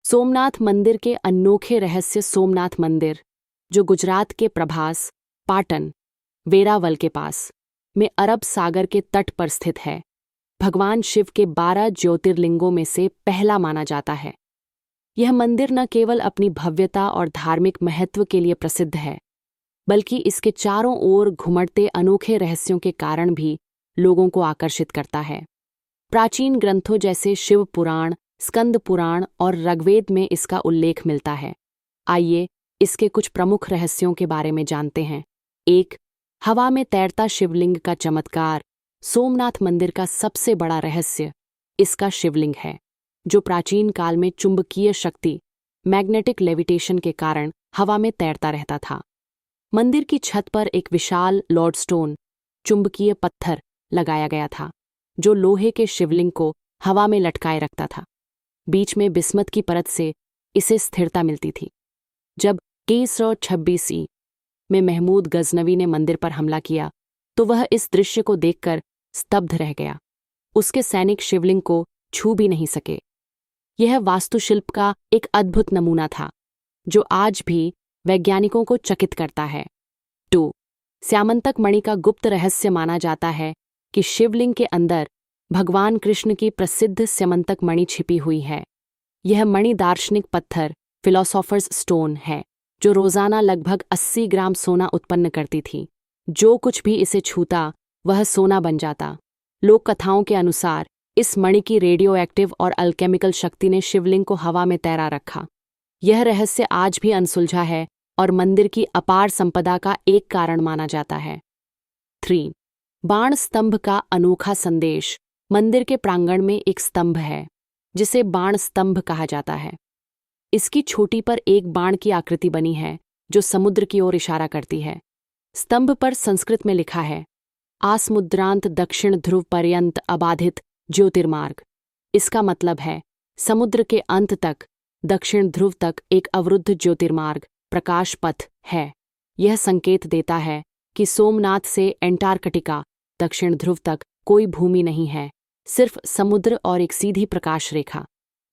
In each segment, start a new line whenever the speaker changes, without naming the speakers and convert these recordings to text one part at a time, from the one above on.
सोमनाथ मंदिर के अनोखे रहस्य। सोमनाथ मंदिर, जो गुजरात के प्रभास, पाटन, वेरावल के पास में अरब सागर के तट पर स्थित है, भगवान शिव के 12 ज्योतिर्लिंगों में से पहला माना जाता है। यह मंदिर न केवल अपनी भव्यता और धार्मिक महत्व के लिए प्रसिद्ध है, बल्कि इसके चारों ओर घुमड़ते अनोखे रहस्यों के कारण भी लोगों को आकर्षित करता है। प्राचीन ग्रंथों जैसे शिव पुराण, स्कंद पुराण और ऋग्वेद में इसका उल्लेख मिलता है। आइए इसके कुछ प्रमुख रहस्यों के बारे में जानते हैं। 1. हवा में तैरता शिवलिंग का चमत्कार। सोमनाथ मंदिर का सबसे बड़ा रहस्य इसका शिवलिंग है, जो प्राचीन काल में चुंबकीय शक्ति, मैग्नेटिक लेविटेशन के कारण हवा में तैरता रहता था। मंदिर की छत पर एक विशाल लॉर्डस्टोन, चुंबकीय पत्थर लगाया गया था, जो लोहे के शिवलिंग को हवा में लटकाए रखता था। बीच में बिस्मत की परत से इसे स्थिरता मिलती थी। जब 1326 ईस्वी में महमूद गजनवी ने मंदिर पर हमला किया, तो वह इस दृश्य को देखकर स्तब्ध रह गया। उसके सैनिक शिवलिंग को छू भी नहीं सके। यह वास्तुशिल्प का एक अद्भुत नमूना था, जो आज भी वैज्ञानिकों को चकित करता है। 2. स्यामंतक मणि का गुप्त रहस्य माना जाता है कि शिवलिंग के अंदर भगवान कृष्ण की प्रसिद्ध स्यामंतक मणि छिपी हुई है। यह मणि दार्शनिक पत्थर, फिलोसोफर्स स्टोन है, जो रोजाना लगभग 80 ग्राम सोना उत्पन्न करती थी। जो कुछ भी इसे छूता वह सोना बन जाता। लोक कथाओं के अनुसार इस मणि की रेडियो एक्टिव और अल्केमिकल शक्ति ने शिवलिंग को हवा में तैरा रखा। यह रहस्य आज भी अनसुलझा है और मंदिर की अपार संपदा का एक कारण माना जाता है। 3. बाण स्तंभ का अनोखा संदेश। मंदिर के प्रांगण में एक स्तंभ है, जिसे बाण स्तंभ कहा जाता है। इसकी चोटी पर एक बाण की आकृति बनी है, जो समुद्र की ओर इशारा करती है। स्तंभ पर संस्कृत में लिखा है, आसमुद्रांत दक्षिण ध्रुव पर्यंत अबाधित ज्योतिर्मार्ग। इसका मतलब है समुद्र के अंत तक, दक्षिण ध्रुव तक एक अवरुद्ध ज्योतिर्मार्ग, प्रकाश पथ है। यह संकेत देता है कि सोमनाथ से एंटार्कटिका, दक्षिण ध्रुव तक कोई भूमि नहीं है, सिर्फ समुद्र और एक सीधी प्रकाश रेखा।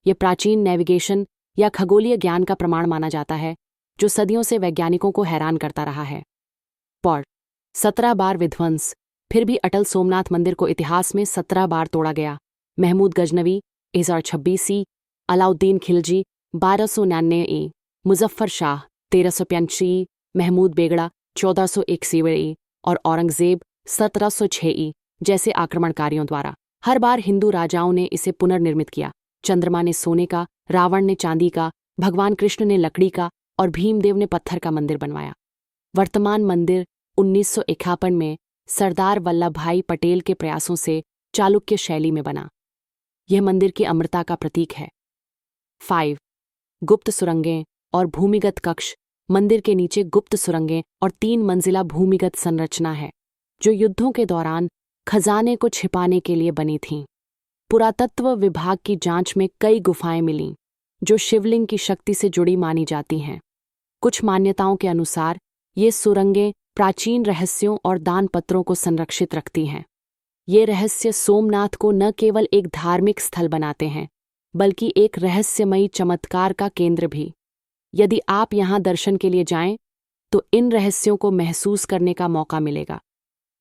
यह प्राचीन नेविगेशन या खगोलीय ज्ञान का प्रमाण माना जाता है, जो सदियों से वैज्ञानिकों को हैरान करता रहा है। 17 बार विध्वंस, फिर भी अटल सोमनाथ मंदिर को इतिहास में 17 बार तोड़ा गया। महमूद गजनवी 1026 ईस्वी, अलाउद्दीन खिलजी 1299 ईस्वी, मुजफ्फर शाह 1385 ईस्वी, महमूद बेगड़ा 1401 ईस्वी और औरंगजेब 1706 ईस्वी जैसे आक्रमणकारियों द्वारा। हर बार हिंदू राजाओं ने इसे पुनर्निर्मित किया। चंद्रमा ने सोने का, रावण ने चांदी का, भगवान कृष्ण ने लकड़ी का और भीमदेव ने पत्थर का मंदिर बनवाया। वर्तमान मंदिर 1951 में सरदार वल्लभ भाई पटेल के प्रयासों से चालुक्य शैली में बना। यह मंदिर की अमरता का प्रतीक है। 5. गुप्त सुरंगें और भूमिगत कक्ष। मंदिर के नीचे गुप्त सुरंगें और 3 मंजिला भूमिगत संरचना है, जो युद्धों के दौरान खजाने को छिपाने के लिए बनी थीं। पुरातत्व विभाग की जांच में कई गुफाएं मिलीं, जो शिवलिंग की शक्ति से जुड़ी मानी जाती हैं। कुछ मान्यताओं के अनुसार ये सुरंगें प्राचीन रहस्यों और दान पत्रों को संरक्षित रखती हैं। ये रहस्य सोमनाथ को न केवल एक धार्मिक स्थल बनाते हैं, बल्कि एक रहस्यमयी चमत्कार का केंद्र भी। यदि आप यहाँ दर्शन के लिए जाएं, तो इन रहस्यों को महसूस करने का मौका मिलेगा।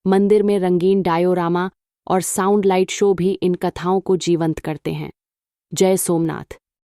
मंदिर में रंगीन डायोरामा और साउंड लाइट शो भी इन कथाओं को जीवंत करते हैं। जय सोमनाथ।